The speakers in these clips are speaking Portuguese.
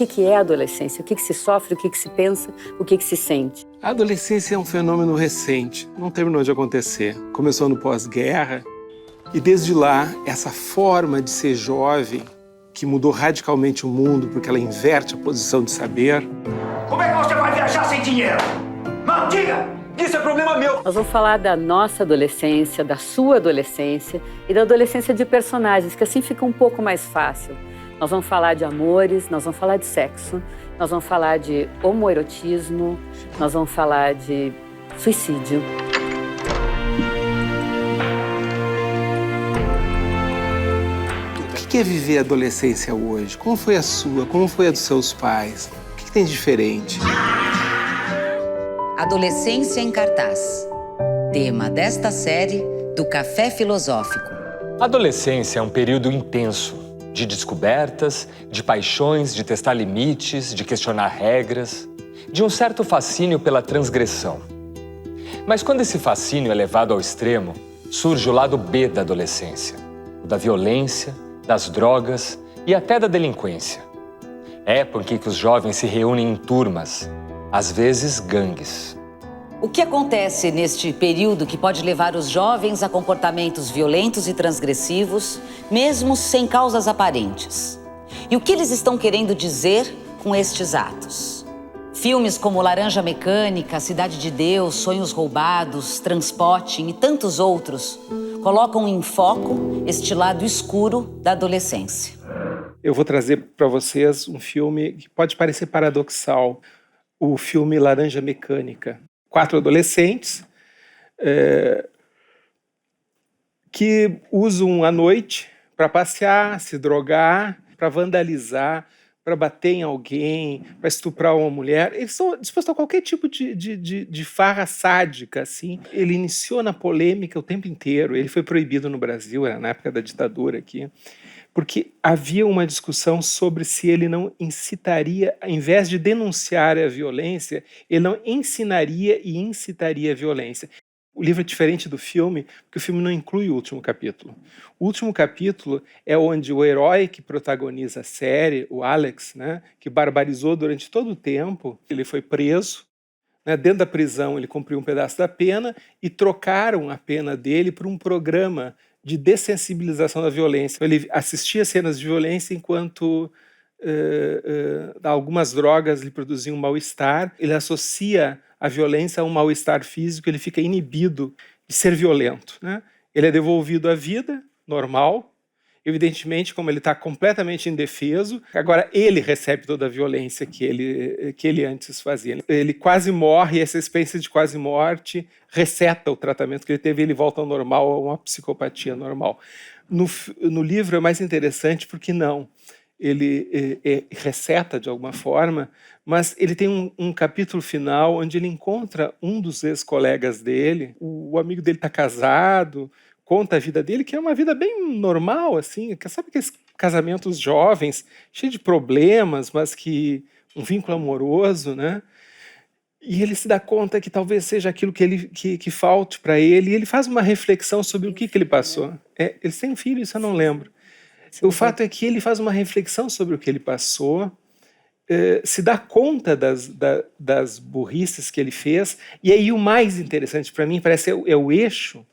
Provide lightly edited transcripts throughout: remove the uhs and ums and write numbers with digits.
que é a adolescência, o que se sofre, o que se pensa, o que se sente. A adolescência é um fenômeno recente, não terminou de acontecer. Começou no pós-guerra e desde lá, essa forma de ser jovem, que mudou radicalmente o mundo porque ela inverte a posição de saber. Como é que você vai viajar sem dinheiro? Não, diga! Isso é problema meu! Nós vamos falar da nossa adolescência, da sua adolescência e da adolescência de personagens, que assim fica um pouco mais fácil. Nós vamos falar de amores, nós vamos falar de sexo, nós vamos falar de homoerotismo, nós vamos falar de suicídio. O que é viver a adolescência hoje? Como foi a sua? Como foi a dos seus pais? O que tem de diferente? Adolescência em cartaz. Tema desta série do Café Filosófico. A adolescência é um período intenso de descobertas, de paixões, de testar limites, de questionar regras, de um certo fascínio pela transgressão. Mas quando esse fascínio é levado ao extremo, surge o lado B da adolescência, o da violência, das drogas e até da delinquência. Época em que os jovens se reúnem em turmas, às vezes gangues. O que acontece neste período que pode levar os jovens a comportamentos violentos e transgressivos, mesmo sem causas aparentes? E o que eles estão querendo dizer com estes atos? Filmes como Laranja Mecânica, Cidade de Deus, Sonhos Roubados, Transpotting e tantos outros colocam em foco este lado escuro da adolescência. Eu vou trazer para vocês um filme que pode parecer paradoxal, o filme Laranja Mecânica. 4 adolescentes que usam a noite para passear, se drogar, para vandalizar, para bater em alguém, para estuprar uma mulher. Eles estão dispostos a qualquer tipo de farra sádica, assim. Ele iniciou na polêmica o tempo inteiro. Ele foi proibido no Brasil, era na época da ditadura aqui, porque havia uma discussão sobre se ele não incitaria, ao invés de denunciar a violência, ele não ensinaria e incitaria a violência. O livro é diferente do filme, porque o filme não inclui o último capítulo. O último capítulo é onde o herói que protagoniza a série, o Alex, né, que barbarizou durante todo o tempo, ele foi preso. Dentro da prisão ele cumpriu um pedaço da pena e trocaram a pena dele por um programa de dessensibilização da violência. Ele assistia cenas de violência enquanto algumas drogas lhe produziam um mal-estar. Ele associa a violência a um mal-estar físico, ele fica inibido de ser violento, né? Ele é devolvido à vida normal, evidentemente, como ele está completamente indefeso, agora ele recebe toda a violência que ele antes fazia. Ele quase morre, essa experiência de quase morte reseta o tratamento que ele teve, ele volta ao normal, a uma psicopatia normal. No livro é mais interessante porque não. Ele reseta de alguma forma, mas ele tem um capítulo final onde ele encontra um dos ex-colegas dele, o amigo dele está casado, conta a vida dele, que é uma vida bem normal, assim, sabe aqueles casamentos jovens, cheios de problemas, mas que um vínculo amoroso, né? E ele se dá conta que talvez seja aquilo que falte para ele, e ele faz uma reflexão sobre o que ele passou. Eles têm um filho, isso eu não lembro. O fato é que ele faz uma reflexão sobre o que ele passou, se dá conta das burrices que ele fez, e aí o mais interessante para mim parece é o eixo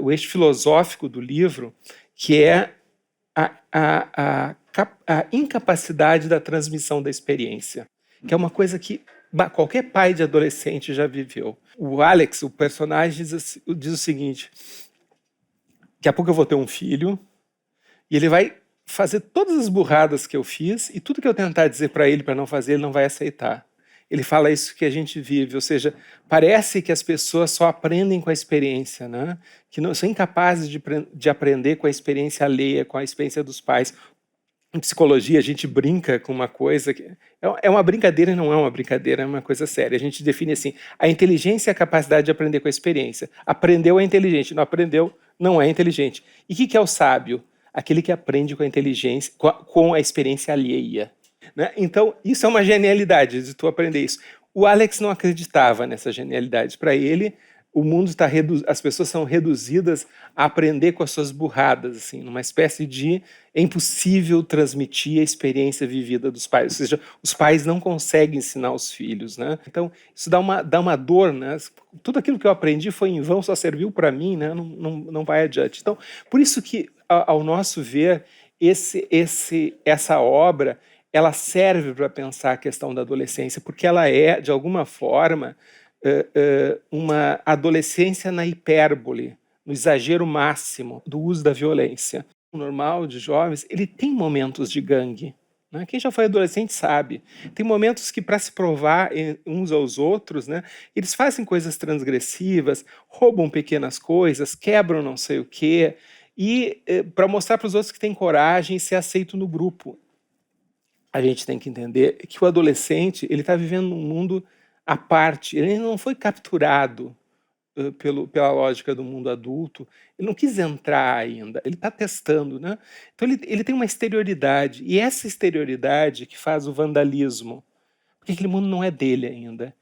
o eixo filosófico do livro, que é a incapacidade da transmissão da experiência, que é uma coisa que qualquer pai de adolescente já viveu. O Alex, o personagem, diz o seguinte: daqui a pouco eu vou ter um filho, e ele vai fazer todas as burradas que eu fiz, e tudo que eu tentar dizer para ele para não fazer, ele não vai aceitar. Ele fala isso que a gente vive, ou seja, parece que as pessoas só aprendem com a experiência, né? Que não são incapazes de aprender com a experiência alheia, com a experiência dos pais. Em psicologia, a gente brinca com uma coisa que é uma brincadeira e não é uma brincadeira, é uma coisa séria. A gente define assim: a inteligência é a capacidade de aprender com a experiência. Aprendeu é inteligente, não aprendeu não é inteligente. E o que é o sábio? Aquele que aprende com a inteligência, com a experiência alheia. Né? Então, isso é uma genialidade de tu aprender isso. O Alex não acreditava nessa genialidade. Para ele, o mundo está as pessoas são reduzidas a aprender com as suas burradas, assim, numa espécie de é impossível transmitir a experiência vivida dos pais, ou seja, os pais não conseguem ensinar os filhos, né? Então isso dá uma dor, né? Tudo aquilo que eu aprendi foi em vão, só serviu para mim, né? Não vai adiante. Então, por isso que ao nosso ver essa obra ela serve para pensar a questão da adolescência, porque ela é de alguma forma uma adolescência na hipérbole, no exagero máximo do uso da violência. O normal de jovens, ele tem momentos de gangue, né? Quem já foi adolescente sabe. Tem momentos que, para se provar uns aos outros, né, eles fazem coisas transgressivas, roubam pequenas coisas, quebram não sei o quê, e para mostrar para os outros que tem coragem e ser aceito no grupo. A gente tem que entender que o adolescente ele está vivendo num mundo à parte, ele não foi capturado pela lógica do mundo adulto, ele não quis entrar ainda, ele está testando, né? Então ele tem uma exterioridade, e essa exterioridade que faz o vandalismo, porque aquele mundo não é dele ainda,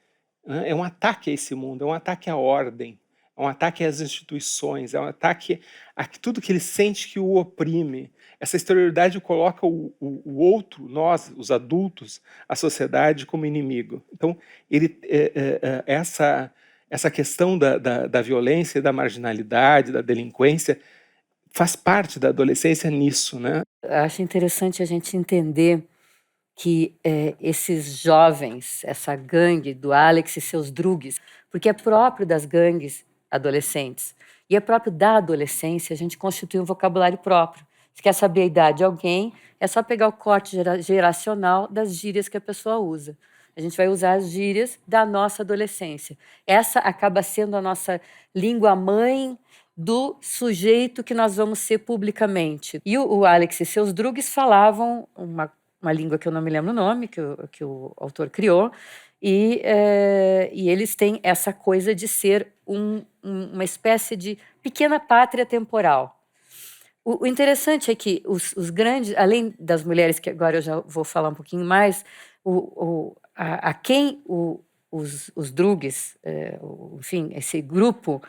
né? É um ataque a esse mundo, é um ataque à ordem, é um ataque às instituições, é um ataque a tudo que ele sente que o oprime. Essa exterioridade coloca o outro, nós, os adultos, a sociedade como inimigo. Então, essa questão da violência, da marginalidade, da delinquência, faz parte da adolescência nisso, né? Acho interessante a gente entender que esses jovens, essa gangue do Alex e seus drugues, porque é próprio das gangues adolescentes e é próprio da adolescência a gente constituir um vocabulário próprio. Se quer saber a idade de alguém, é só pegar o corte geracional das gírias que a pessoa usa. A gente vai usar as gírias da nossa adolescência. Essa acaba sendo a nossa língua-mãe do sujeito que nós vamos ser publicamente. E o Alex e seus drugues falavam uma língua que eu não me lembro o nome, que o autor criou, e eles têm essa coisa de ser uma espécie de pequena pátria temporal. O interessante é que os grandes, além das mulheres, que agora eu já vou falar um pouquinho mais, a quem os drugues, enfim, esse grupo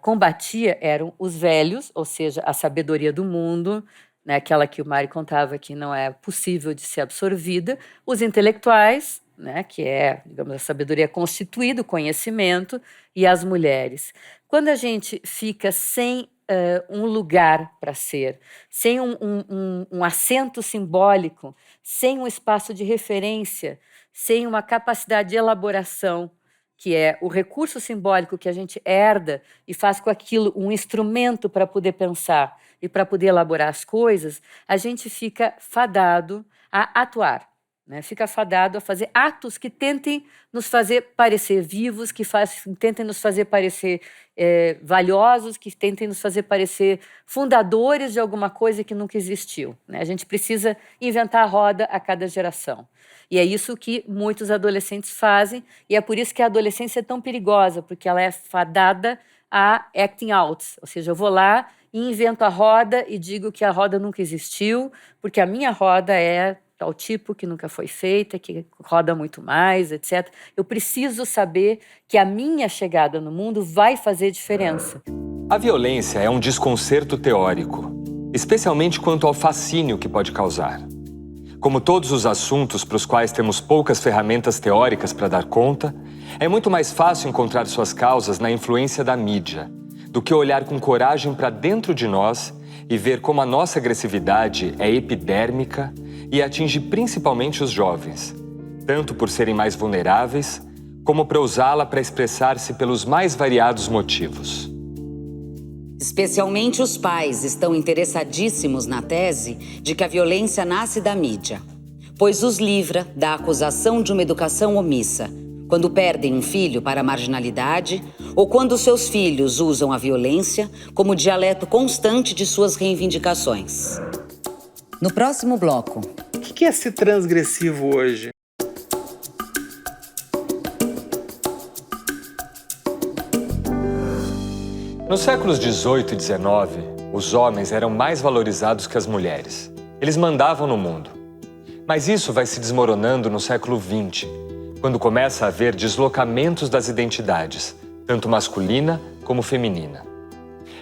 combatia eram os velhos, ou seja, a sabedoria do mundo, né, aquela que o Mário contava que não é possível de ser absorvida, os intelectuais, né, que é, digamos, a sabedoria constituída, o conhecimento, e as mulheres. Quando a gente fica sem um lugar para ser, sem um assento simbólico, sem um espaço de referência, sem uma capacidade de elaboração, que é o recurso simbólico que a gente herda e faz com aquilo um instrumento para poder pensar e para poder elaborar as coisas, a gente fica fadado a atuar, né? Fica fadado a fazer atos que tentem nos fazer parecer vivos, que tentem nos fazer parecer valiosos, que tentem nos fazer parecer fundadores de alguma coisa que nunca existiu, né? A gente precisa inventar a roda a cada geração. E é isso que muitos adolescentes fazem, e é por isso que a adolescência é tão perigosa, porque ela é fadada a acting out, ou seja, eu vou lá e invento a roda e digo que a roda nunca existiu, porque a minha roda é tal tipo que nunca foi feita, que roda muito mais, etc. Eu preciso saber que a minha chegada no mundo vai fazer diferença. A violência é um desconcerto teórico, especialmente quanto ao fascínio que pode causar. Como todos os assuntos para os quais temos poucas ferramentas teóricas para dar conta, é muito mais fácil encontrar suas causas na influência da mídia, do que olhar com coragem para dentro de nós e ver como a nossa agressividade é epidérmica e atinge principalmente os jovens, tanto por serem mais vulneráveis, como para usá-la para expressar-se pelos mais variados motivos. Especialmente os pais estão interessadíssimos na tese de que a violência nasce da mídia, pois os livra da acusação de uma educação omissa, quando perdem um filho para a marginalidade ou quando seus filhos usam a violência como dialeto constante de suas reivindicações. No próximo bloco... O que é ser transgressivo hoje? Nos séculos 18 e 19, os homens eram mais valorizados que as mulheres. Eles mandavam no mundo. Mas isso vai se desmoronando no século XX, quando começa a haver deslocamentos das identidades, tanto masculina como feminina.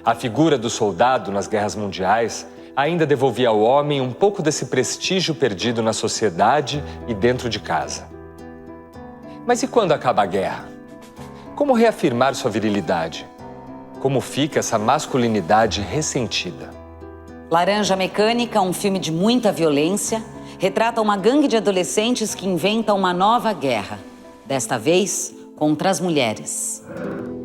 A figura do soldado nas guerras mundiais ainda devolvia ao homem um pouco desse prestígio perdido na sociedade e dentro de casa. Mas e quando acaba a guerra? Como reafirmar sua virilidade? Como fica essa masculinidade ressentida? Laranja Mecânica, um filme de muita violência, retrata uma gangue de adolescentes que inventa uma nova guerra. Desta vez, contra as mulheres.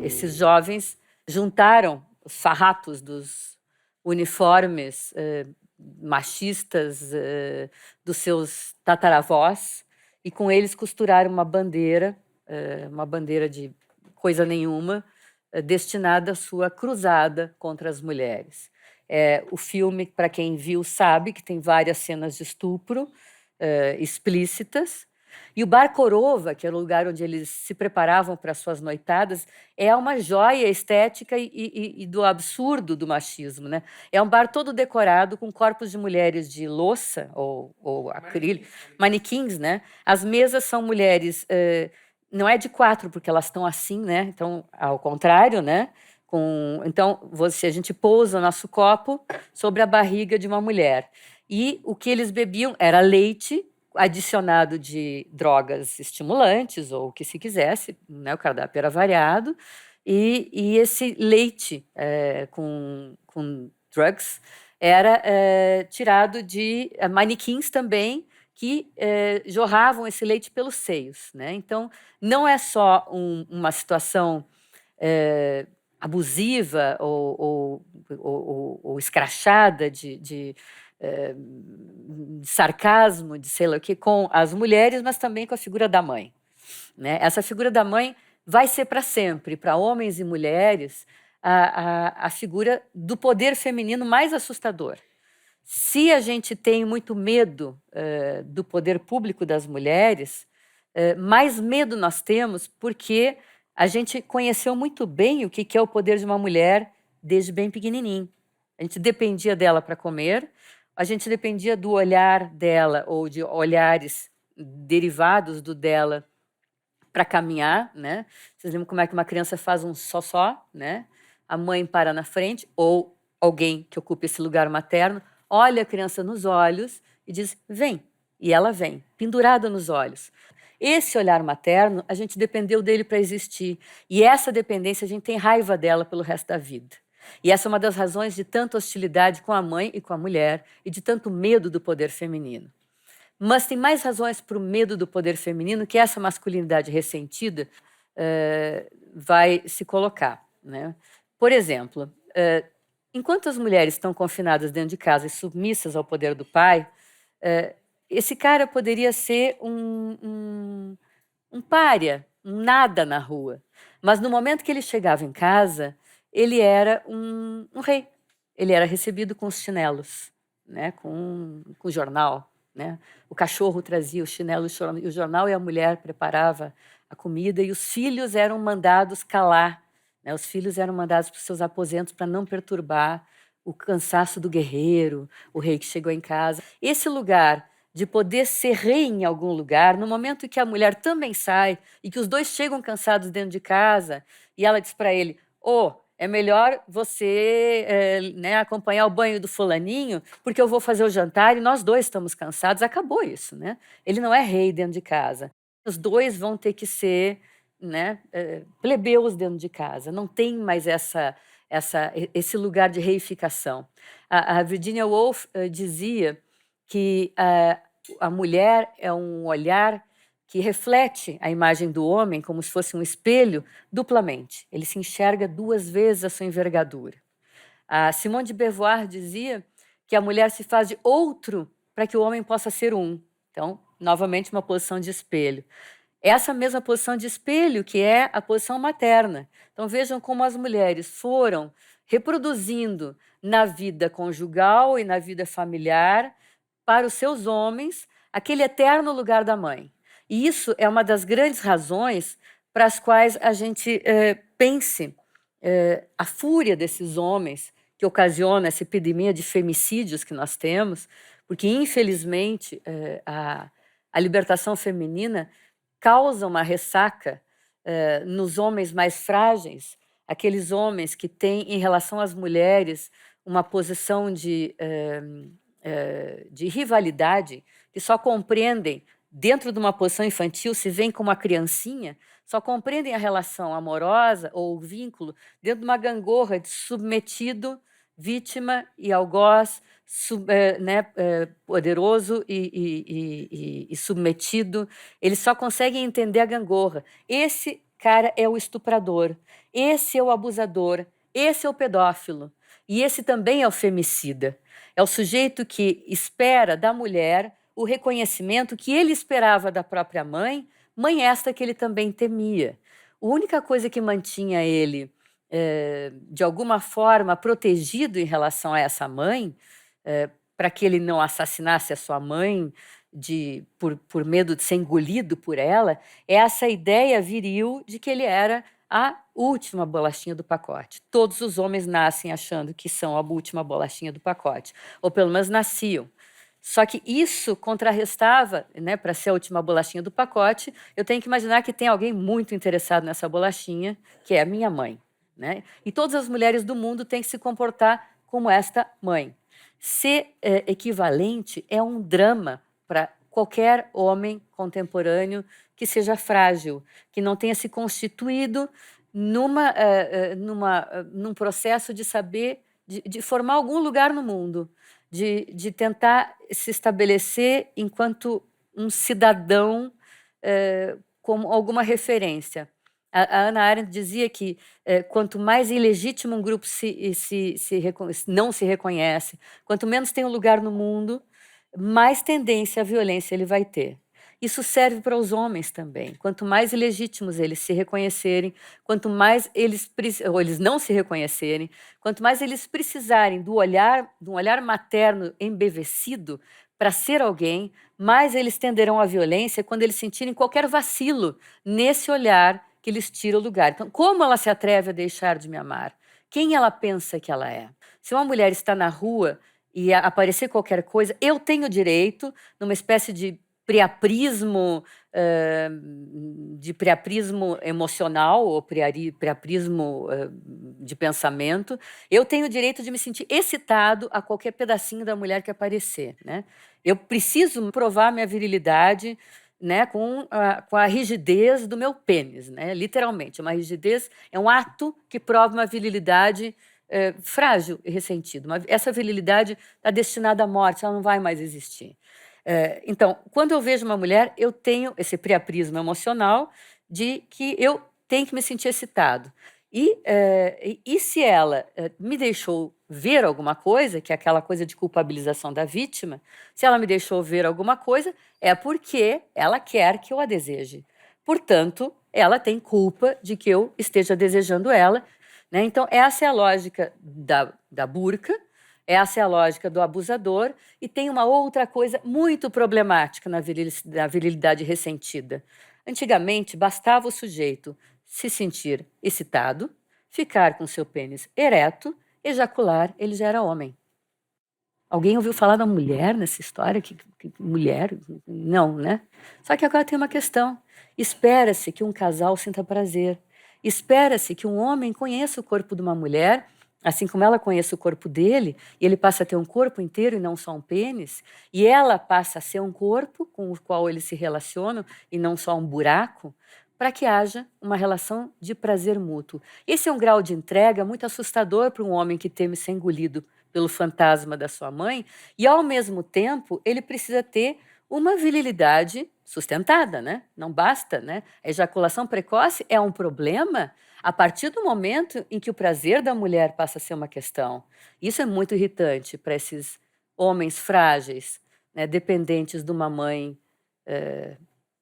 Esses jovens juntaram os farrapos dos uniformes machistas dos seus tataravós e com eles costuraram uma bandeira de coisa nenhuma, destinada à sua cruzada contra as mulheres. O filme, para quem viu, sabe que tem várias cenas de estupro explícitas. E o Bar Korova, que era o lugar onde eles se preparavam para suas noitadas, é uma joia estética e do absurdo do machismo, né? É um bar todo decorado com corpos de mulheres de louça ou acrílico, manequins, né? As mesas são mulheres, não é de 4, porque elas estão assim, né? Então, ao contrário, né? Então, a gente pousa o nosso copo sobre a barriga de uma mulher. E o que eles bebiam era leite adicionado de drogas estimulantes, ou o que se quisesse, né? O cardápio era variado, e esse leite com drugs era tirado de manequins também, que jorravam esse leite pelos seios, né? Então, não é só uma situação abusiva ou escrachada de sarcasmo, de sei lá o que, com as mulheres, mas também com a figura da mãe, né? Essa figura da mãe vai ser para sempre, para homens e mulheres, a figura do poder feminino mais assustador. Se a gente tem muito medo do poder público das mulheres, mais medo nós temos porque a gente conheceu muito bem o que é o poder de uma mulher desde bem pequenininho. A gente dependia dela para comer, a gente dependia do olhar dela ou de olhares derivados do dela para caminhar, né? Vocês lembram como é que uma criança faz um só, né? A mãe para na frente, ou alguém que ocupa esse lugar materno, olha a criança nos olhos e diz, vem. E ela vem, pendurada nos olhos. Esse olhar materno, a gente dependeu dele para existir. E essa dependência, a gente tem raiva dela pelo resto da vida. E essa é uma das razões de tanta hostilidade com a mãe e com a mulher e de tanto medo do poder feminino. Mas tem mais razões para o medo do poder feminino que essa masculinidade ressentida vai se colocar, né? Por exemplo, enquanto as mulheres estão confinadas dentro de casa e submissas ao poder do pai, esse cara poderia ser um pária, um nada na rua. Mas no momento que ele chegava em casa, ele era um rei. Ele era recebido com os chinelos, né? com o jornal. Né? O cachorro trazia o chinelo e o jornal, e a mulher preparava a comida, e os filhos eram mandados calar. Né? Os filhos eram mandados para os seus aposentos para não perturbar o cansaço do guerreiro, o rei que chegou em casa. Esse lugar de poder ser rei em algum lugar, no momento em que a mulher também sai e que os dois chegam cansados dentro de casa, e ela diz para ele, é melhor você acompanhar o banho do fulaninho, porque eu vou fazer o jantar e nós dois estamos cansados. Acabou isso, né? Ele não é rei dentro de casa. Os dois vão ter que ser, né, plebeus dentro de casa. Não tem mais esse lugar de reificação. A Virginia Woolf dizia que a mulher é um olhar que reflete a imagem do homem como se fosse um espelho duplamente. Ele se enxerga 2 vezes a sua envergadura. A Simone de Beauvoir dizia que a mulher se faz de outro para que o homem possa ser um. Então, novamente, uma posição de espelho. Essa mesma posição de espelho que é a posição materna. Então, vejam como as mulheres foram reproduzindo na vida conjugal e na vida familiar para os seus homens aquele eterno lugar da mãe. E isso é uma das grandes razões para as quais a gente pense a fúria desses homens que ocasiona essa epidemia de femicídios que nós temos, porque, infelizmente, a libertação feminina causa uma ressaca nos homens mais frágeis, aqueles homens que têm, em relação às mulheres, uma posição de rivalidade, que só compreendem, dentro de uma posição infantil, se veem como uma criancinha, só compreendem a relação amorosa ou o vínculo dentro de uma gangorra de submetido, vítima e algoz, poderoso e submetido. Eles só conseguem entender a gangorra. Esse cara é o estuprador, esse é o abusador, esse é o pedófilo, e esse também é o femicida. É o sujeito que espera da mulher o reconhecimento que ele esperava da própria mãe, mãe esta que ele também temia. A única coisa que mantinha ele, de alguma forma, protegido em relação a essa mãe, para que ele não assassinasse a sua mãe por medo de ser engolido por ela, é essa ideia viril de que ele era a última bolachinha do pacote. Todos os homens nascem achando que são a última bolachinha do pacote, ou pelo menos nasciam. Só que isso contrarrestava, né, para ser a última bolachinha do pacote, eu tenho que imaginar que tem alguém muito interessado nessa bolachinha, que é a minha mãe, né? E todas as mulheres do mundo têm que se comportar como esta mãe. Ser equivalente é um drama para qualquer homem contemporâneo que seja frágil, que não tenha se constituído num processo de saber, de formar algum lugar no mundo, de tentar se estabelecer enquanto um cidadão como alguma referência. A Hannah Arendt dizia que quanto mais ilegítimo um grupo não se reconhece, quanto menos tem um lugar no mundo, mais tendência à violência ele vai ter. Isso serve para os homens também. Quanto mais ilegítimos eles se reconhecerem, quanto mais eles não se reconhecerem, quanto mais eles precisarem de um olhar materno embevecido para ser alguém, mais eles tenderão à violência quando eles sentirem qualquer vacilo nesse olhar que lhes tira o lugar. Então, como ela se atreve a deixar de me amar? Quem ela pensa que ela é? Se uma mulher está na rua e aparecer qualquer coisa, eu tenho direito, numa espécie de priaprismo emocional ou priaprismo de pensamento, eu tenho o direito de me sentir excitado a qualquer pedacinho da mulher que aparecer, né? Eu preciso provar minha virilidade, né, com a rigidez do meu pênis, né? Literalmente, uma rigidez é um ato que prova uma virilidade frágil e ressentida. Essa virilidade está destinada à morte, ela não vai mais existir. Então, quando eu vejo uma mulher, eu tenho esse priaprismo emocional de que eu tenho que me sentir excitado. E se ela me deixou ver alguma coisa, que é aquela coisa de culpabilização da vítima, se ela me deixou ver alguma coisa, é porque ela quer que eu a deseje. Portanto, ela tem culpa de que eu esteja desejando ela, né? Então, essa é a lógica da burca, essa é a lógica do abusador, e tem uma outra coisa muito problemática na virilidade ressentida. Antigamente, bastava o sujeito se sentir excitado, ficar com seu pênis ereto, ejacular, ele já era homem. Alguém ouviu falar da mulher nessa história? Que mulher? Não, né? Só que agora tem uma questão. Espera-se que um casal sinta prazer. Espera-se que um homem conheça o corpo de uma mulher, assim como ela conhece o corpo dele, e ele passa a ter um corpo inteiro e não só um pênis, e ela passa a ser um corpo com o qual eles se relacionam e não só um buraco, para que haja uma relação de prazer mútuo. Esse é um grau de entrega muito assustador para um homem que teme ser engolido pelo fantasma da sua mãe, e ao mesmo tempo ele precisa ter uma virilidade sustentada, né? Não basta, né? A ejaculação precoce é um problema a partir do momento em que o prazer da mulher passa a ser uma questão. Isso é muito irritante para esses homens frágeis, né? Dependentes de uma mãe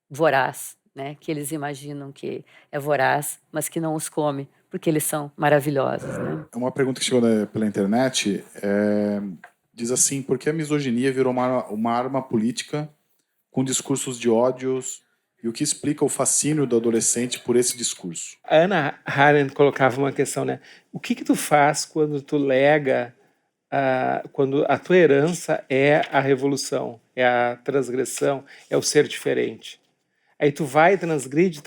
voraz, né? Que eles imaginam que é voraz, mas que não os come, porque eles são maravilhosos, né? É uma pergunta que chegou pela internet. Diz assim: por que a misoginia virou uma arma política com discursos de ódios, e o que explica o fascínio do adolescente por esse discurso? A Hannah Arendt colocava uma questão, né? O que tu faz quando tu lega, quando a tua herança é a revolução, é a transgressão, é o ser diferente? Aí tu vai, transgride,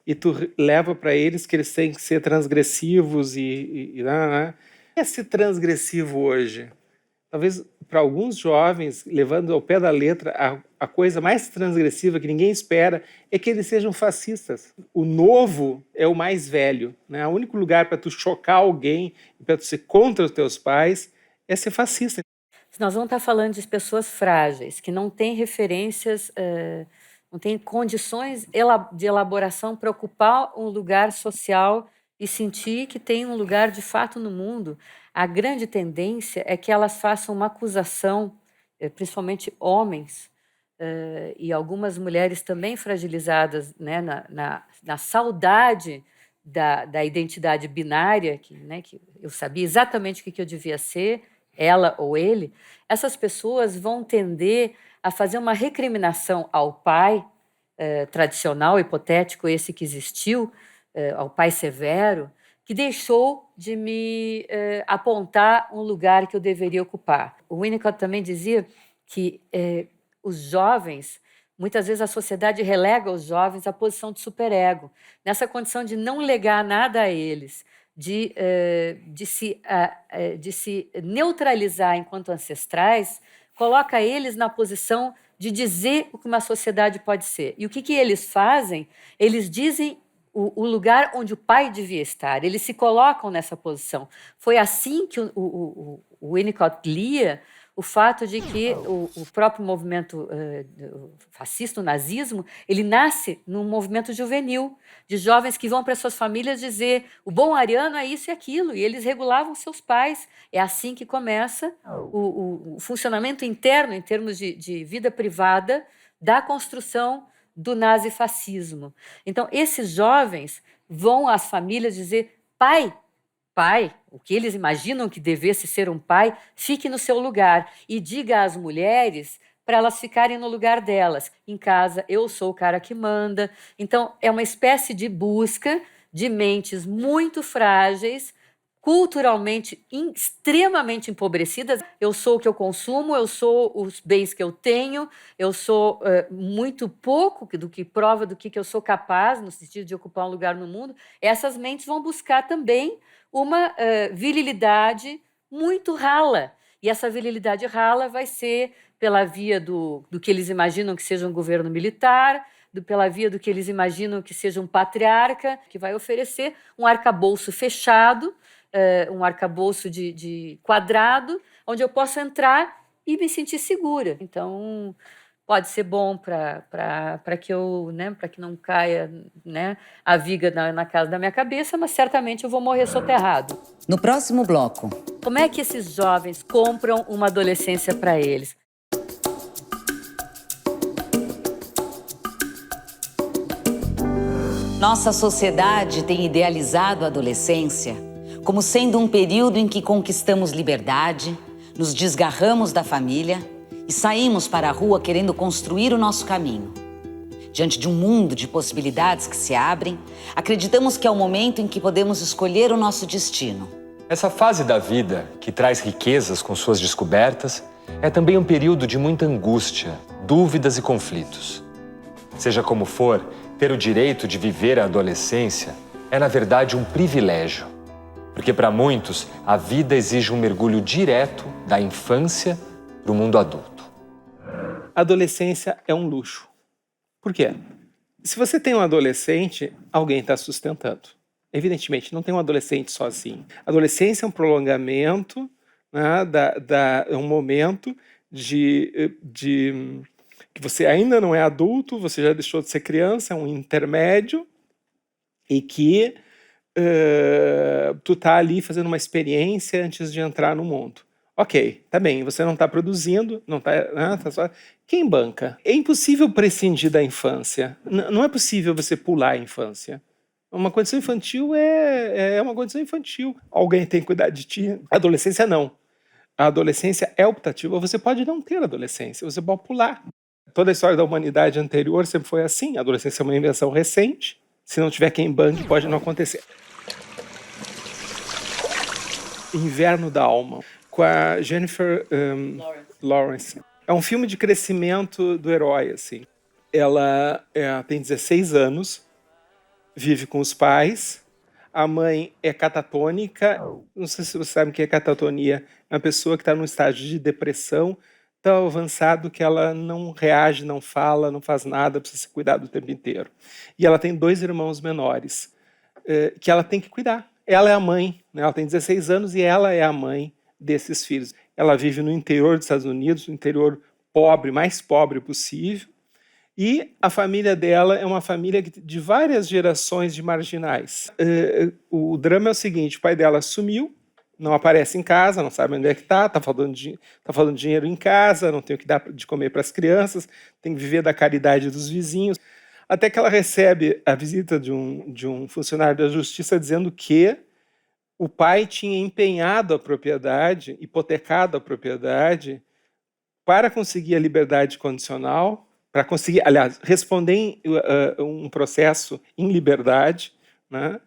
e tu leva para eles que eles têm que ser transgressivos né? É ser transgressivo hoje. Talvez para alguns jovens, levando ao pé da letra, a coisa mais transgressiva que ninguém espera é que eles sejam fascistas. O novo é o mais velho, né? O único lugar para tu chocar alguém, para tu ser contra os teus pais, é ser fascista. Nós vamos estar falando de pessoas frágeis, que não têm referências, não têm condições de elaboração para ocupar um lugar social e sentir que tem um lugar de fato no mundo. A grande tendência é que elas façam uma acusação, principalmente homens, e algumas mulheres também fragilizadas, né, na saudade da identidade binária, que eu sabia exatamente o que eu devia ser, ela ou ele. Essas pessoas vão tender a fazer uma recriminação ao pai tradicional, hipotético, esse que existiu, ao pai severo, que deixou de me apontar um lugar que eu deveria ocupar. O Winnicott também dizia que os jovens, muitas vezes a sociedade relega os jovens à posição de superego, nessa condição de não legar nada a eles, de se neutralizar enquanto ancestrais, coloca eles na posição de dizer o que uma sociedade pode ser. E o que eles fazem? Eles dizem o lugar onde o pai devia estar, eles se colocam nessa posição. Foi assim que o Winnicott lia o fato de que o próprio movimento fascista, o nazismo, ele nasce num movimento juvenil, de jovens que vão para suas famílias dizer o bom ariano é isso e aquilo, e eles regulavam seus pais. É assim que começa o funcionamento interno, em termos de vida privada, da construção do nazifascismo. Então, esses jovens vão às famílias dizer: pai, o que eles imaginam que devesse ser um pai, fique no seu lugar e diga às mulheres para elas ficarem no lugar delas. Em casa, eu sou o cara que manda. Então, é uma espécie de busca de mentes muito frágeis, culturalmente extremamente empobrecidas. Eu sou o que eu consumo, eu sou os bens que eu tenho, eu sou muito pouco do que prova do que eu sou capaz, no sentido de ocupar um lugar no mundo. Essas mentes vão buscar também uma virilidade muito rala. E essa virilidade rala vai ser pela via do que eles imaginam que seja um governo militar, pela via do que eles imaginam que seja um patriarca, que vai oferecer um arcabouço fechado, um arcabouço de quadrado, onde eu posso entrar e me sentir segura. Então, pode ser bom para que eu, né, para que não caia, né, a viga na casa da minha cabeça, mas certamente eu vou morrer soterrado. No próximo bloco. Como é que esses jovens compram uma adolescência para eles? Nossa sociedade tem idealizado a adolescência como sendo um período em que conquistamos liberdade, nos desgarramos da família e saímos para a rua querendo construir o nosso caminho. Diante de um mundo de possibilidades que se abrem, acreditamos que é o momento em que podemos escolher o nosso destino. Essa fase da vida, que traz riquezas com suas descobertas, é também um período de muita angústia, dúvidas e conflitos. Seja como for, ter o direito de viver a adolescência é, na verdade, um privilégio. Porque, para muitos, a vida exige um mergulho direto da infância para o mundo adulto. A adolescência é um luxo. Por quê? Se você tem um adolescente, alguém está sustentando. Evidentemente, não tem um adolescente sozinho. A adolescência é um prolongamento, né, é um momento de que você ainda não é adulto, você já deixou de ser criança, é um intermédio, e que tu tá ali fazendo uma experiência antes de entrar no mundo. Ok, tá bem, você não está produzindo, não tá, né, tá só... Quem banca? É impossível prescindir da infância. Não é possível você pular a infância. Uma condição infantil é uma condição infantil. Alguém tem que cuidar de ti. A adolescência não. A adolescência é optativa. Você pode não ter adolescência, você pode pular. Toda a história da humanidade anterior sempre foi assim. A adolescência é uma invenção recente. Se não tiver quem banque, pode não acontecer. Inverno da Alma, com a Jennifer Lawrence. É um filme de crescimento do herói, assim. ela tem 16 anos, vive com os pais. A mãe é catatônica. Não sei se você sabe o que é catatonia. É uma pessoa que está num estágio de depressão tão avançado que ela não reage, não fala, não faz nada, precisa ser cuidado o tempo inteiro. E ela tem 2 irmãos menores que ela tem que cuidar. Ela é a mãe, né? Ela tem 16 anos e ela é a mãe desses filhos. Ela vive no interior dos Estados Unidos, no interior pobre, mais pobre possível. E a família dela é uma família de várias gerações de marginais. O drama é o seguinte: o pai dela sumiu, não aparece em casa, não sabe onde é que está faltando dinheiro em casa, não tem o que dar de comer para as crianças, tem que viver da caridade dos vizinhos. Até que ela recebe a visita de um funcionário da justiça dizendo que o pai tinha empenhado a propriedade, hipotecado a propriedade, para conseguir a liberdade condicional, para conseguir, aliás, responder um processo em liberdade, né?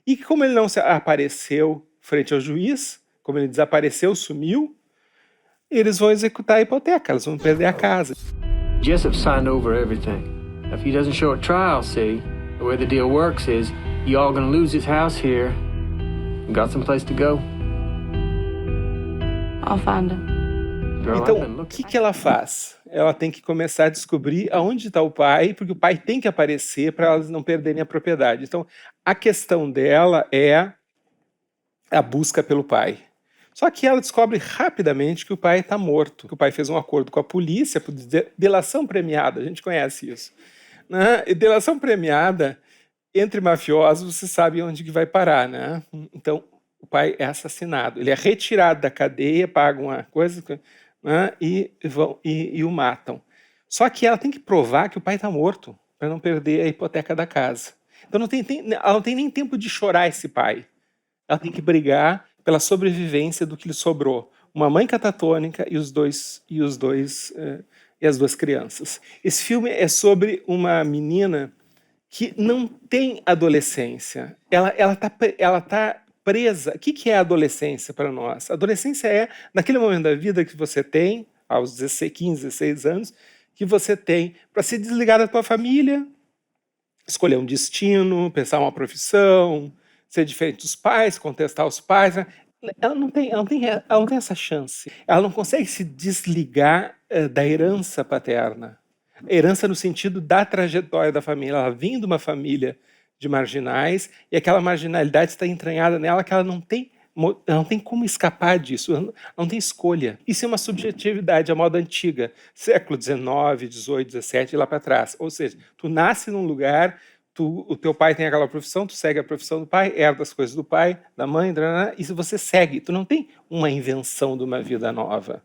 E que, como ele não apareceu frente ao juiz, como ele desapareceu, sumiu, eles vão executar a hipoteca, eles vão perder a casa. Jessup signed over everything. If he doesn't show at trial, see, the way the deal works is you all gonna lose his house here and got some place to go. I'll find him. Então, o que ela faz? Ela tem que começar a descobrir aonde está o pai, porque o pai tem que aparecer para elas não perderem a propriedade. Então, a questão dela é a busca pelo pai. Só que ela descobre rapidamente que o pai está morto, que o pai fez um acordo com a polícia por delação premiada, a gente conhece isso. Né? E delação premiada, entre mafiosos, você sabe onde que vai parar, né? Então, o pai é assassinado. Ele é retirado da cadeia, paga uma coisa, né? E o matam. Só que ela tem que provar que o pai está morto, para não perder a hipoteca da casa. Então, ela não tem nem tempo de chorar esse pai. Ela tem que brigar pela sobrevivência do que lhe sobrou. Uma mãe catatônica e as 2 crianças. Esse filme é sobre uma menina que não tem adolescência. Ela tá presa. O que é a adolescência para nós? A adolescência é naquele momento da vida que você tem, aos 15, 16 anos, que você tem para se desligar da tua família, escolher um destino, pensar uma profissão, ser diferente dos pais, contestar os pais. Ela não tem essa chance. Ela não consegue se desligar da herança paterna. Herança no sentido da trajetória da família. Ela vem de uma família de marginais e aquela marginalidade está entranhada nela que ela não tem como escapar disso, ela não tem escolha. Isso é uma subjetividade, a moda antiga, século XIX, XVIII, XVII e lá para trás. Ou seja, tu nasce num lugar, o teu pai tem aquela profissão, tu segue a profissão do pai, herda as coisas do pai, da mãe, e você segue. Tu não tem uma invenção de uma vida nova.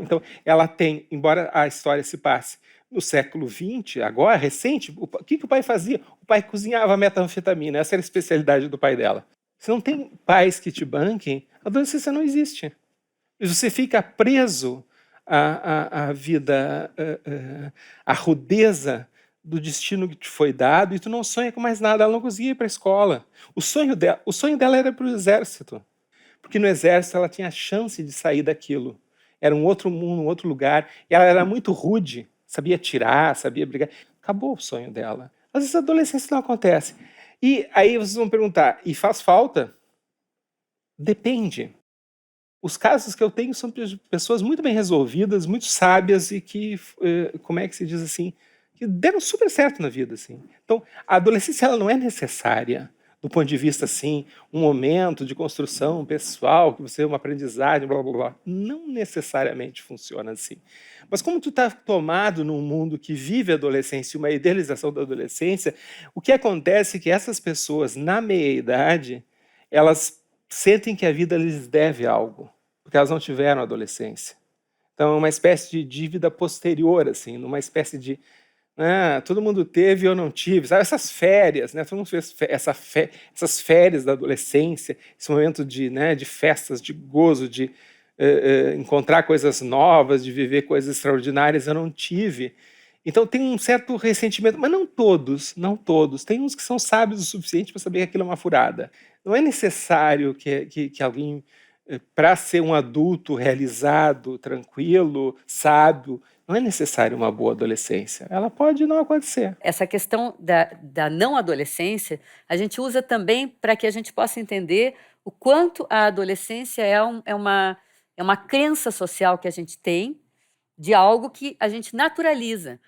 Então, ela tem, embora a história se passe no século XX, agora, recente, o que o pai fazia? O pai cozinhava metanfetamina, essa era a especialidade do pai dela. Se não tem pais que te banquem, a adolescência não existe. E você fica preso à vida, à rudeza do destino que te foi dado, e tu não sonha com mais nada. Ela não conseguia ir para a escola. O sonho dela era para o exército, porque no exército ela tinha a chance de sair daquilo. Era um outro mundo, um outro lugar, e ela era muito rude, sabia atirar, sabia brigar. Acabou o sonho dela. Às vezes a adolescência não acontece. E aí vocês vão perguntar, e faz falta? Depende. Os casos que eu tenho são de pessoas muito bem resolvidas, muito sábias e que, como é que se diz assim, que deram super certo na vida, assim. Então, a adolescência ela não é necessária do ponto de vista, assim, um momento de construção pessoal, que você é uma aprendizagem, blá, blá, blá. Não necessariamente funciona assim. Mas como tu está tomado num mundo que vive a adolescência, uma idealização da adolescência, o que acontece é que essas pessoas, na meia-idade, elas sentem que a vida lhes deve algo, porque elas não tiveram adolescência. Então, é uma espécie de dívida posterior, assim, numa espécie de todo mundo teve e eu não tive. Sabe, essas férias, né? Todo mundo fez essas férias da adolescência, esse momento de festas, de gozo, de encontrar coisas novas, de viver coisas extraordinárias, eu não tive. Então tem um certo ressentimento, mas não todos. Tem uns que são sábios o suficiente para saber que aquilo é uma furada. Não é necessário que alguém, para ser um adulto realizado, tranquilo, sábio, Não é necessário uma boa adolescência. Ela pode não acontecer. Essa questão da não adolescência, a gente usa também para que a gente possa entender o quanto a adolescência é uma crença social que a gente tem de algo que a gente naturaliza.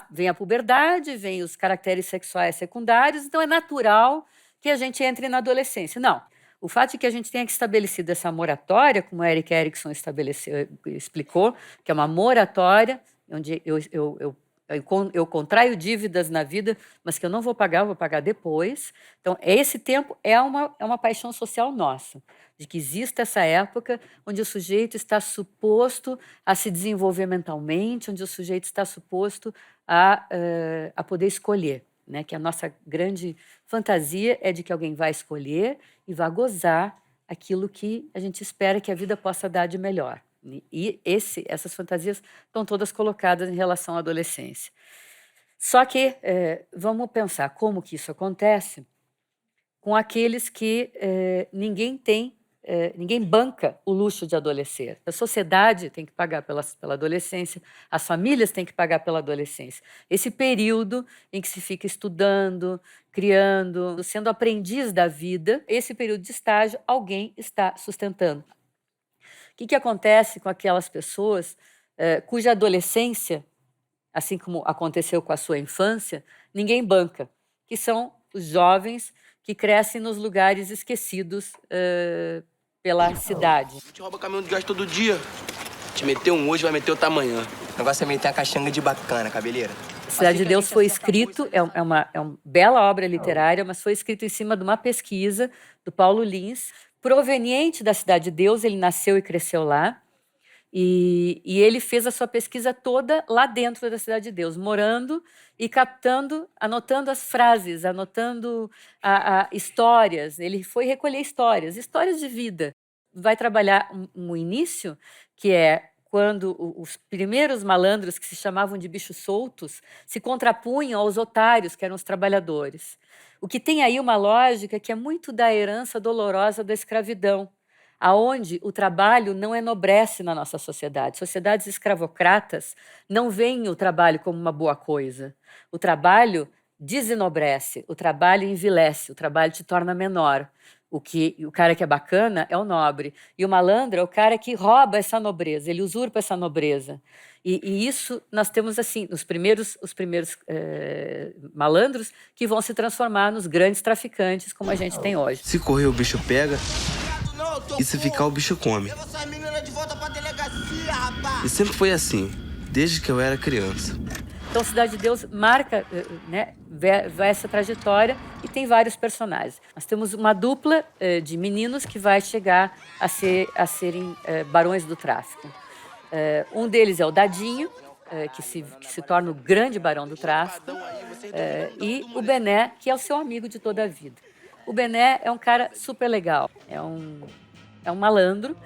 Vem a puberdade, vem os caracteres sexuais secundários, então é natural que a gente entre na adolescência. Não. O fato de que a gente tenha estabelecido essa moratória, como a Erik Erikson explicou, que é uma moratória, onde eu contraio dívidas na vida, mas que eu não vou pagar depois. Então, esse tempo é uma paixão social nossa, de que existe essa época onde o sujeito está suposto a se desenvolver mentalmente, onde o sujeito está suposto a poder escolher. Né, que a nossa grande fantasia é de que alguém vai escolher e vai gozar aquilo que a gente espera que a vida possa dar de melhor. E essas fantasias estão todas colocadas em relação à adolescência. Só que vamos pensar como que isso acontece com aqueles que ninguém banca o luxo de adolescer. A sociedade tem que pagar pela adolescência, as famílias têm que pagar pela adolescência. Esse período em que se fica estudando, criando, sendo aprendiz da vida, esse período de estágio, alguém está sustentando. O que acontece com aquelas pessoas cuja adolescência, assim como aconteceu com a sua infância, ninguém banca, que são os jovens que crescem nos lugares esquecidos pela cidade. Te rouba caminhão de gás todo dia. Te meter um hoje, vai meter outro amanhã. O negócio é meter a caixanga de bacana, cabeleira. Cidade de Deus foi escrito, é uma bela obra literária, mas foi escrito em cima de uma pesquisa do Paulo Lins, proveniente da Cidade de Deus. Ele nasceu e cresceu lá, e ele fez a sua pesquisa toda lá dentro da Cidade de Deus, morando e captando, anotando as frases, anotando histórias. Ele foi recolher histórias de vida. Vai trabalhar um início, que é quando os primeiros malandros, que se chamavam de bichos soltos, se contrapunham aos otários, que eram os trabalhadores. O que tem aí uma lógica que é muito da herança dolorosa da escravidão, aonde o trabalho não enobrece na nossa sociedade. Sociedades escravocratas não veem o trabalho como uma boa coisa. O trabalho desenobrece, o trabalho envilece, o trabalho te torna menor. O cara que é bacana é o nobre. E o malandro é o cara que rouba essa nobreza, ele usurpa essa nobreza. E isso nós temos assim, os primeiros malandros que vão se transformar nos grandes traficantes, como a gente tem hoje. Se correr, o bicho pega. E se ficar, o bicho come. E sempre foi assim, desde que eu era criança. Então, Cidade de Deus marca, né, essa trajetória e tem vários personagens. Nós temos uma dupla de meninos que vai chegar a serem barões do tráfico. Um deles é o Dadinho, que se torna o grande barão do tráfico, e o Bené, que é o seu amigo de toda a vida. O Bené é um cara super legal, é um malandro,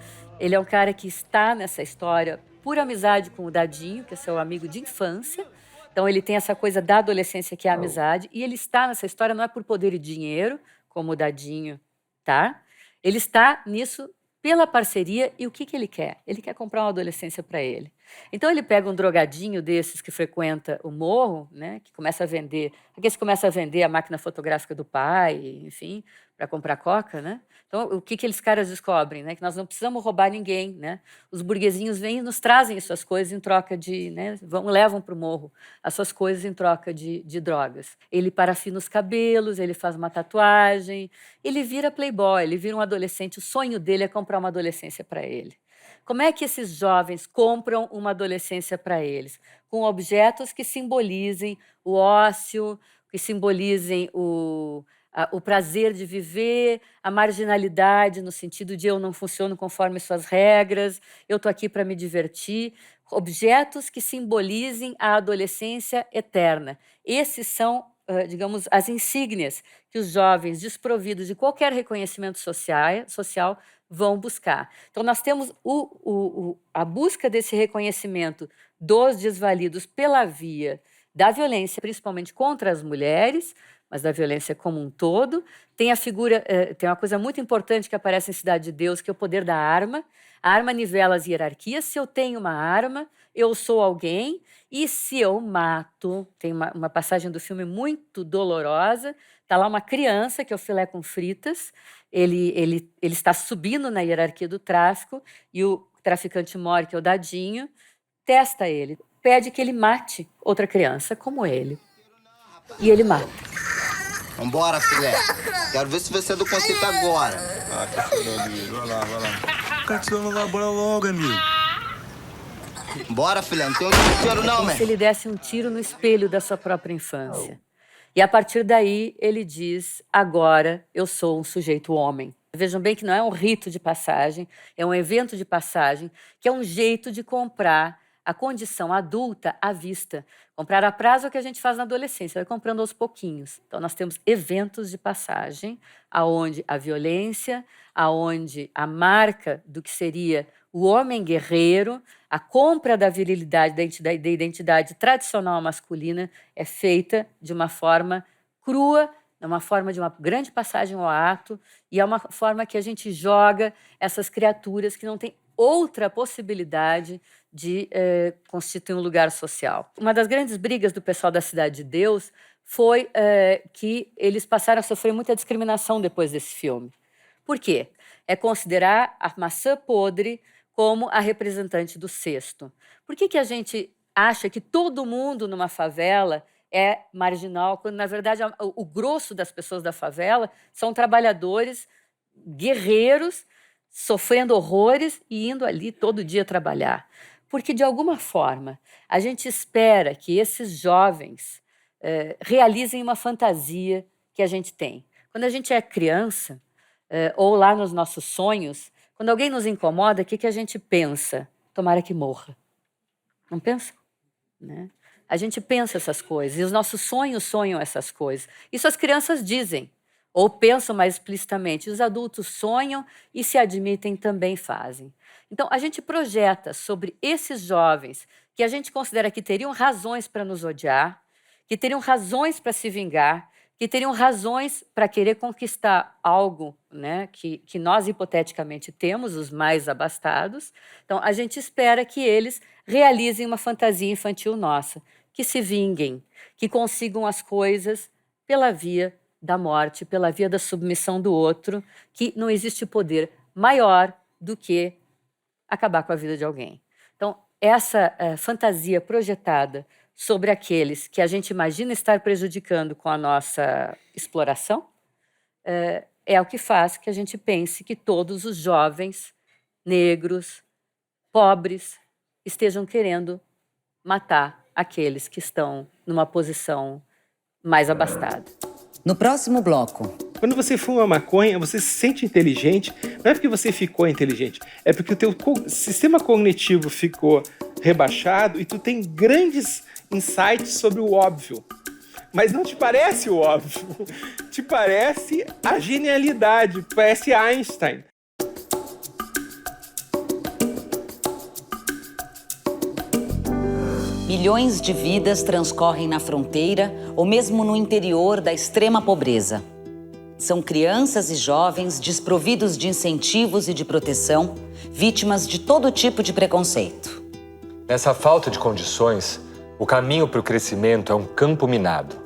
ele é um cara que está nessa história por amizade com o Dadinho, que é seu amigo de infância. Então, ele tem essa coisa da adolescência, que é a amizade, e ele está nessa história não é por poder e dinheiro, como o Dadinho, tá? Ele está nisso pela parceria, e o que ele quer? Ele quer comprar uma adolescência para ele. Então, ele pega um drogadinho desses que frequenta o morro, né, que começa a vender, aqueles que começam a vender a máquina fotográfica do pai, enfim, para comprar coca, né? Então, o que aqueles caras descobrem? Né? Que nós não precisamos roubar ninguém, né? Os burguesinhos vêm e nos trazem as suas coisas em troca de... Né? Levam para o morro as suas coisas em troca de drogas. Ele parafina os cabelos, ele faz uma tatuagem, ele vira playboy, ele vira um adolescente. O sonho dele é comprar uma adolescência para ele. Como é que esses jovens compram uma adolescência para eles? Com objetos que simbolizem o ócio, que simbolizem o prazer de viver, a marginalidade no sentido de eu não funciono conforme suas regras, eu estou aqui para me divertir. Objetos que simbolizem a adolescência eterna. Esses são, digamos, as insígnias que os jovens desprovidos de qualquer reconhecimento social vão buscar. Então, nós temos a busca desse reconhecimento dos desvalidos pela via da violência, principalmente contra as mulheres, mas da violência como um todo. Tem a figura, tem uma coisa muito importante que aparece em Cidade de Deus, que é o poder da arma. A arma nivela as hierarquias. Se eu tenho uma arma, eu sou alguém, e se eu mato, tem uma passagem do filme muito dolorosa, está lá uma criança, que é o filé com fritas, ele está subindo na hierarquia do tráfico, e o traficante mor, que é o Dadinho, testa ele, pede que ele mate outra criança como ele. E ele mata. Vambora, filé. Quero ver se você é do conceito agora. Ah, tá chorando, amigo. Vai lá, vai lá. Por que você não vai embora logo, amigo? Bora, filé. Não tem desespero não, Como man. se ele desse um tiro no espelho da sua própria infância. E a partir daí ele diz, agora eu sou um sujeito homem. Vejam bem que não é um rito de passagem, é um evento de passagem, que é um jeito de comprar a condição adulta à vista. Comprar a prazo é o que a gente faz na adolescência, vai comprando aos pouquinhos. Então nós temos eventos de passagem, aonde a violência, aonde a marca do que seria o homem guerreiro, a compra da virilidade, da identidade tradicional masculina é feita de uma forma crua, é uma forma de uma grande passagem ao ato, e é uma forma que a gente joga essas criaturas que não têm outra possibilidade de constituir um lugar social. Uma das grandes brigas do pessoal da Cidade de Deus foi que eles passaram a sofrer muita discriminação depois desse filme. Por quê? É considerar a maçã podre como a representante do cesto. Por que a gente acha que todo mundo numa favela é marginal, quando, na verdade, o grosso das pessoas da favela são trabalhadores guerreiros, sofrendo horrores e indo ali todo dia trabalhar? Porque, de alguma forma, a gente espera que esses jovens realizem uma fantasia que a gente tem. Quando a gente é criança, ou lá nos nossos sonhos, quando alguém nos incomoda, o que a gente pensa? Tomara que morra. Não pensa? Né? A gente pensa essas coisas, e os nossos sonhos sonham essas coisas. Isso as crianças dizem, ou pensam mais explicitamente. Os adultos sonham e se admitem, também fazem. Então, a gente projeta sobre esses jovens que a gente considera que teriam razões para nos odiar, que teriam razões para se vingar, que teriam razões para querer conquistar algo, né, que nós hipoteticamente temos, os mais abastados. Então, a gente espera que eles realizem uma fantasia infantil nossa, que se vinguem, que consigam as coisas pela via da morte, pela via da submissão do outro, que não existe poder maior do que acabar com a vida de alguém. Então, essa fantasia projetada sobre aqueles que a gente imagina estar prejudicando com a nossa exploração, é o que faz que a gente pense que todos os jovens negros, pobres, estejam querendo matar aqueles que estão numa posição mais abastada. No próximo bloco. Quando você fuma maconha, você se sente inteligente, não é porque você ficou inteligente, é porque o teu sistema cognitivo ficou rebaixado e tu tem grandes insights sobre o óbvio. Mas não te parece o óbvio, te parece a genialidade, parece Einstein. Milhões de vidas transcorrem na fronteira ou mesmo no interior da extrema pobreza. São crianças e jovens desprovidos de incentivos e de proteção, vítimas de todo tipo de preconceito. Nessa falta de condições, o caminho para o crescimento é um campo minado.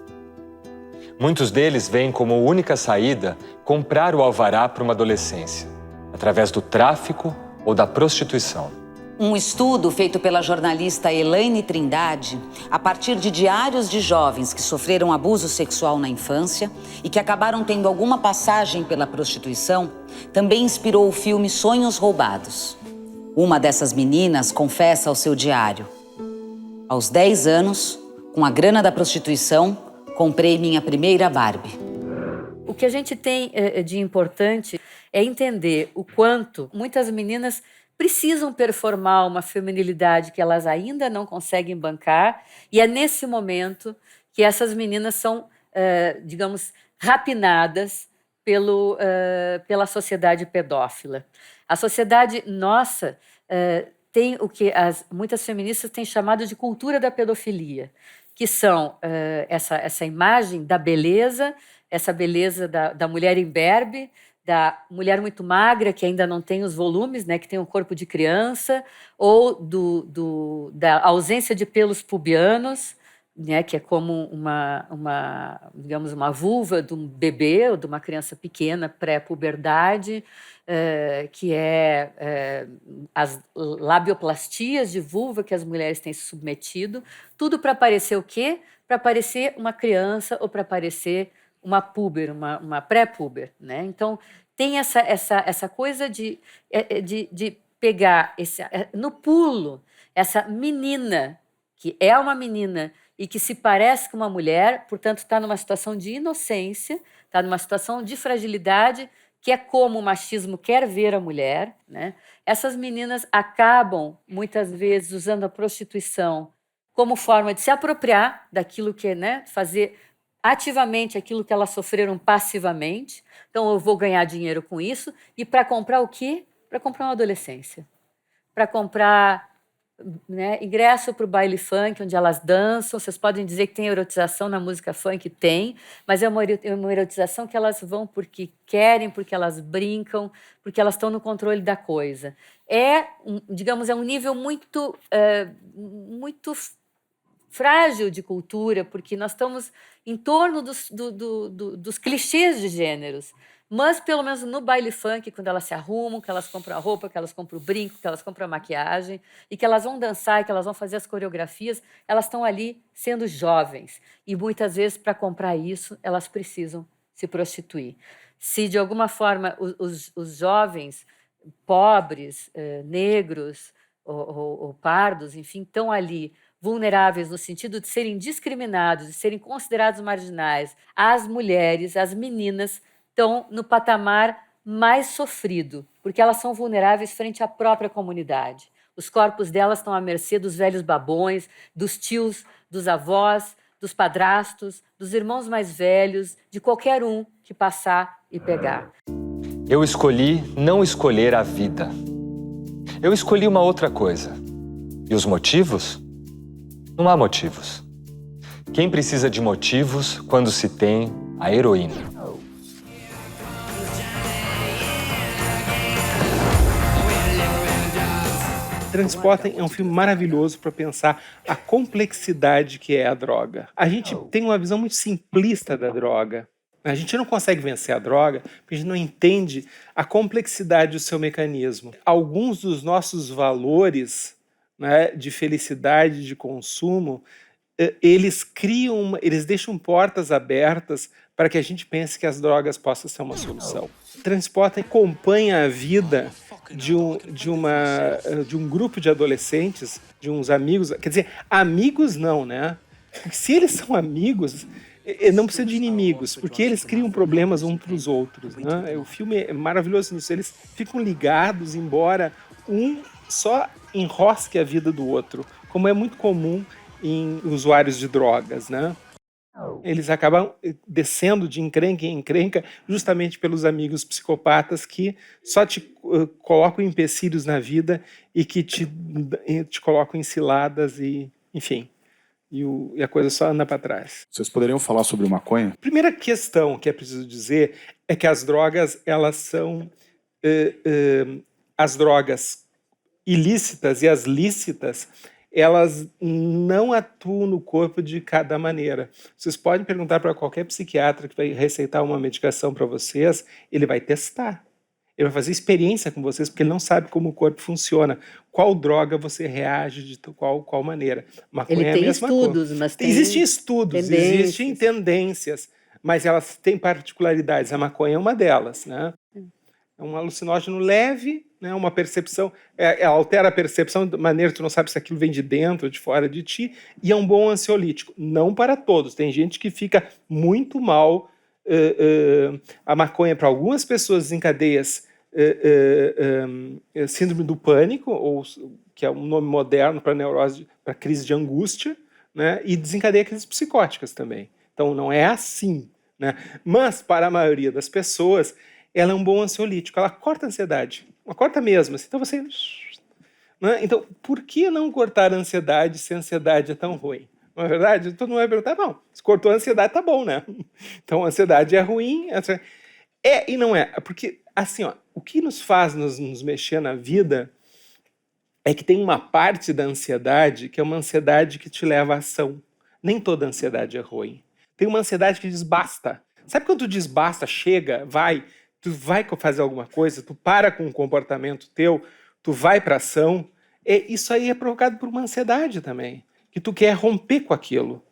Muitos deles veem como única saída comprar o alvará para uma adolescência, através do tráfico ou da prostituição. Um estudo feito pela jornalista Elaine Trindade, a partir de diários de jovens que sofreram abuso sexual na infância e que acabaram tendo alguma passagem pela prostituição, também inspirou o filme Sonhos Roubados. Uma dessas meninas confessa ao seu diário: aos 10 anos, com a grana da prostituição, comprei minha primeira Barbie. O que a gente tem de importante é entender o quanto muitas meninas precisam performar uma feminilidade que elas ainda não conseguem bancar, e é nesse momento que essas meninas são, digamos, rapinadas pela sociedade pedófila. A sociedade nossa tem o que muitas feministas têm chamado de cultura da pedofilia, que são essa imagem da beleza, essa beleza da mulher imberbe, da mulher muito magra, que ainda não tem os volumes, né, que tem um corpo de criança, ou da ausência de pelos pubianos, né, que é como digamos, uma vulva de um bebê ou de uma criança pequena, pré-puberdade, que as labioplastias de vulva que as mulheres têm se submetido, tudo para parecer o quê? Para parecer uma criança ou para parecer uma puber, uma pré-puber, né? Então, tem essa coisa de pegar no pulo essa menina, que é uma menina e que se parece com uma mulher, portanto, está numa situação de inocência, está numa situação de fragilidade, que é como o machismo quer ver a mulher, né? Essas meninas acabam, muitas vezes, usando a prostituição como forma de se apropriar daquilo que é, né, fazer ativamente aquilo que elas sofreram passivamente. Então, eu vou ganhar dinheiro com isso. E para comprar o quê? Para comprar uma adolescência. Para comprar, né, ingresso para o baile funk, onde elas dançam. Vocês podem dizer que tem erotização na música funk? Tem, mas é uma erotização que elas vão porque querem, porque elas brincam, porque elas estão no controle da coisa. Digamos, um nível muito frágil de cultura, porque nós estamos em torno dos clichês de gêneros. Mas, pelo menos no baile funk, quando elas se arrumam, que elas compram a roupa, que elas compram o brinco, que elas compram a maquiagem, e que elas vão dançar, e que elas vão fazer as coreografias, elas estão ali sendo jovens. E, muitas vezes, para comprar isso, elas precisam se prostituir. Se, de alguma forma, os jovens pobres, negros ou pardos, enfim, estão ali vulneráveis no sentido de serem discriminados, de serem considerados marginais, as mulheres, as meninas, estão no patamar mais sofrido, porque elas são vulneráveis frente à própria comunidade. Os corpos delas estão à mercê dos velhos babões, dos tios, dos avós, dos padrastos, dos irmãos mais velhos, de qualquer um que passar e pegar. Eu escolhi não escolher a vida. Eu escolhi uma outra coisa. E os motivos? Não há motivos. Quem precisa de motivos quando se tem a heroína? Transportem é um filme maravilhoso para pensar a complexidade que é a droga. A gente tem uma visão muito simplista da droga. A gente não consegue vencer a droga porque a gente não entende a complexidade do seu mecanismo. Alguns dos nossos valores, né, de felicidade, de consumo, eles deixam portas abertas para que a gente pense que as drogas possam ser uma solução. Transportem acompanha a vida de um grupo de adolescentes, de uns amigos, quer dizer, amigos não, né? Porque se eles são amigos, não precisa de inimigos, porque eles criam problemas uns para os outros, né? O filme é maravilhoso nisso, eles ficam ligados, embora um só enrosque a vida do outro, como é muito comum em usuários de drogas, né? Eles acabam descendo de encrenca em encrenca justamente pelos amigos psicopatas que só te colocam empecilhos na vida e que te colocam em ciladas e, enfim, e a coisa só anda para trás. Vocês poderiam falar sobre maconha? Primeira questão que é preciso dizer é que as drogas, elas são as drogas ilícitas e as lícitas, elas não atuam no corpo de cada maneira. Vocês podem perguntar para qualquer psiquiatra que vai receitar uma medicação para vocês, ele vai testar. Ele vai fazer experiência com vocês, porque ele não sabe como o corpo funciona. Qual droga você reage de qual maneira. Maconha ele tem é a mesma estudos, coisa. Mas tem Existem estudos, existem tendências, mas elas têm particularidades. A maconha é uma delas, né? É um alucinógeno leve, né? Uma percepção, altera a percepção de maneira que tu não sabe se aquilo vem de dentro ou de fora de ti, e é um bom ansiolítico. Não para todos, tem gente que fica muito mal. A maconha, para algumas pessoas, desencadeia síndrome do pânico, ou que é um nome moderno para neurose, para crise de angústia, né? E desencadeia crises psicóticas também. Então não é assim, né? Mas para a maioria das pessoas ela é um bom ansiolítico, ela corta a ansiedade, ela corta mesmo, assim, então você... Né? Então, por que não cortar a ansiedade se a ansiedade é tão ruim? Não é verdade? Todo mundo vai perguntar, não, se cortou a ansiedade, tá bom, né? Então, a ansiedade é ruim. É e não é. Porque, assim, ó, o que nos faz nos mexer na vida é que tem uma parte da ansiedade que é uma ansiedade que te leva à ação. Nem toda ansiedade é ruim. Tem uma ansiedade que diz basta. Sabe quando tu diz basta, chega, vai, tu vai fazer alguma coisa, tu para com um comportamento teu, tu vai para ação. Isso aí é provocado por uma ansiedade também, que tu quer romper com aquilo.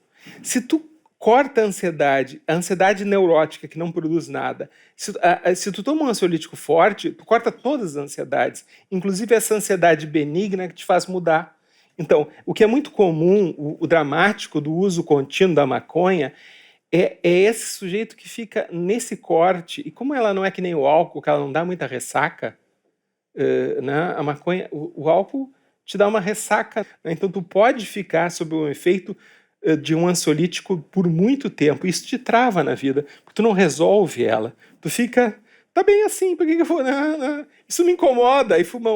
Se tu corta a ansiedade neurótica que não produz nada, se tu toma um ansiolítico forte, tu corta todas as ansiedades, inclusive essa ansiedade benigna que te faz mudar. Então, o que é muito comum, o dramático do uso contínuo da maconha, é esse sujeito que fica nesse corte, e como ela não é que nem o álcool, que ela não dá muita ressaca, né? A maconha, o álcool te dá uma ressaca, né? Então tu pode ficar sob o efeito de um ansiolítico por muito tempo, isso te trava na vida, porque tu não resolve ela, tu fica, tá bem assim, por que eu vou, isso me incomoda, aí fuma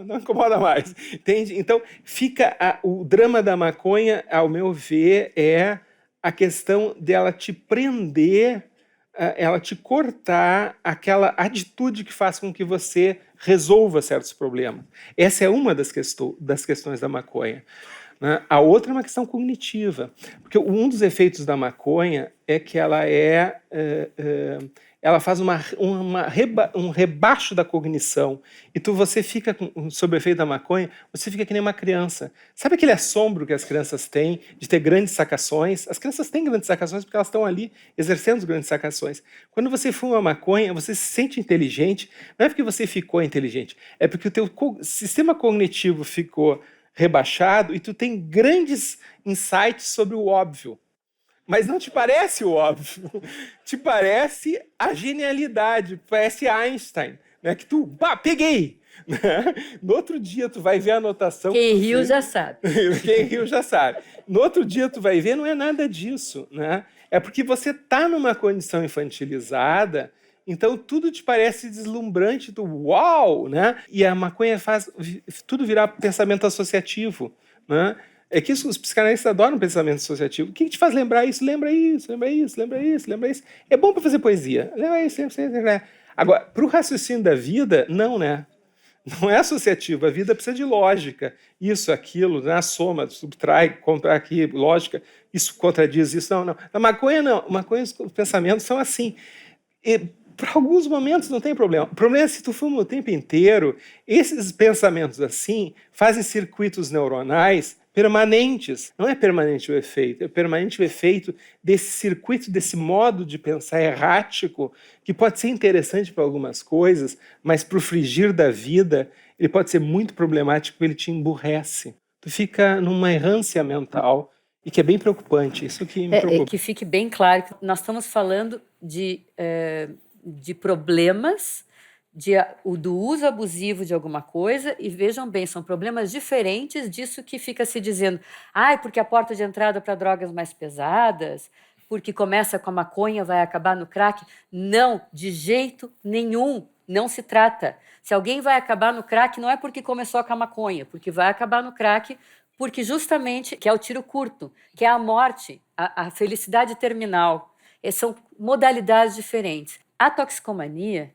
não incomoda mais, entende? Então fica, o drama da maconha, ao meu ver, é a questão dela te prender, ela te cortar aquela atitude que faz com que você resolva certos problemas. Essa é uma das questões da maconha. Né? A outra é uma questão cognitiva, porque um dos efeitos da maconha é que ela ela faz um rebaixo da cognição, e você fica, sob o efeito da maconha, você fica que nem uma criança. Sabe aquele assombro que as crianças têm de ter grandes sacações? As crianças têm grandes sacações porque elas estão ali exercendo as grandes sacações. Quando você fuma maconha, você se sente inteligente, não é porque você ficou inteligente, é porque o teu sistema cognitivo ficou rebaixado e tu tem grandes insights sobre o óbvio. Mas não te parece o óbvio, te parece a genialidade, parece Einstein, né? Que tu, peguei! No outro dia tu vai ver a anotação. Quem riu já sabe. Quem riu já sabe. No outro dia tu vai ver, não é nada disso, né? É porque você está numa condição infantilizada, então tudo te parece deslumbrante, uau, né? E a maconha faz tudo virar pensamento associativo, né? É que os psicanalistas adoram pensamento associativo. O que te faz lembrar isso? Lembra isso, lembra isso, lembra isso, lembra isso. É bom para fazer poesia. Lembra isso, lembra isso. Agora, para o raciocínio da vida, não, né? Não é associativo. A vida precisa de lógica. Isso, aquilo, né? A soma, subtrai, contrai aqui, lógica. Isso contradiz isso. Não. Na maconha, não. Na maconha, os pensamentos são assim. E, para alguns momentos não tem problema. O problema é se tu fuma o tempo inteiro, esses pensamentos assim fazem circuitos neuronais permanentes. Não é permanente o efeito, é permanente o efeito desse circuito, desse modo de pensar errático, que pode ser interessante para algumas coisas, mas para o frigir da vida, ele pode ser muito problemático, ele te emburrece. Tu fica numa errância mental, e que é bem preocupante. Isso que me preocupa. Que fique bem claro que nós estamos falando de problemas do uso abusivo de alguma coisa, e vejam bem, são problemas diferentes disso que fica se dizendo, porque a porta de entrada para drogas mais pesadas, porque começa com a maconha, vai acabar no crack. Não, de jeito nenhum, não se trata. Se alguém vai acabar no crack, não é porque começou com a maconha, porque vai acabar no crack, porque justamente, que é o tiro curto, que é a morte, a felicidade terminal. São modalidades diferentes. A toxicomania,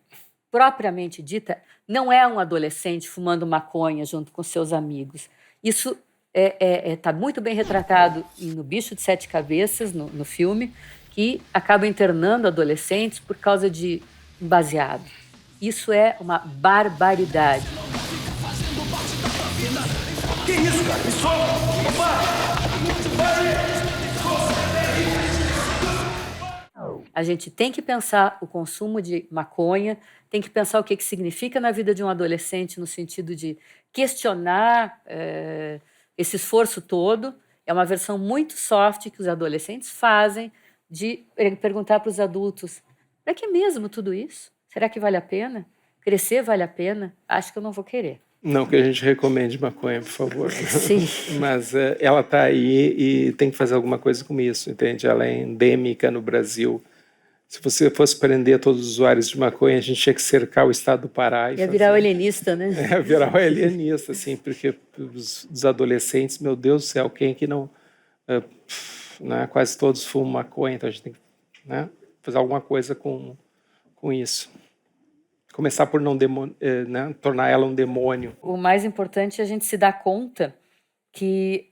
propriamente dita, não é um adolescente fumando maconha junto com seus amigos. Isso está muito bem retratado no Bicho de Sete Cabeças, no filme, que acaba internando adolescentes por causa de baseado. Isso é uma barbaridade. Que isso, cara? Me solta! A gente tem que pensar o consumo de maconha, tem que pensar o que significa na vida de um adolescente, no sentido de questionar esse esforço todo. É uma versão muito soft que os adolescentes fazem de perguntar para os adultos: para que mesmo tudo isso? Será que vale a pena? Crescer vale a pena? Acho que eu não vou querer. Não que a gente recomende maconha, por favor. Sim. Mas ela está aí e tem que fazer alguma coisa com isso, entende? Ela é endêmica no Brasil. Se você fosse prender todos os usuários de maconha, a gente tinha que cercar o estado do Pará. Ia virar o alienista, né? Virar o alienista, assim, porque os adolescentes, meu Deus do céu, quem é que não né, quase todos fumam maconha, então a gente tem que, né, fazer alguma coisa com isso. Começar por não né, tornar ela um demônio. O mais importante é a gente se dar conta que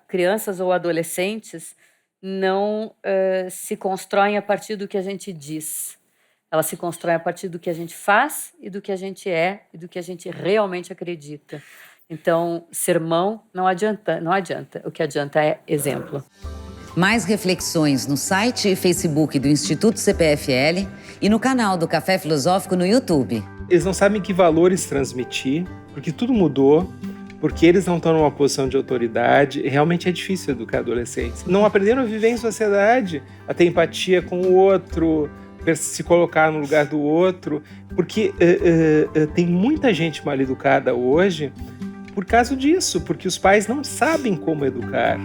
crianças ou adolescentes não se constroem a partir do que a gente diz. Elas se constroem a partir do que a gente faz e do que a gente é e do que a gente realmente acredita. Então, sermão não adianta. O que adianta é exemplo. Mais reflexões no site e Facebook do Instituto CPFL e no canal do Café Filosófico no YouTube. Eles não sabem que valores transmitir, porque tudo mudou, porque eles não estão numa posição de autoridade. Realmente é difícil educar adolescentes. Não aprenderam a viver em sociedade, a ter empatia com o outro, se colocar no lugar do outro, porque tem muita gente mal educada hoje por causa disso, porque os pais não sabem como educar.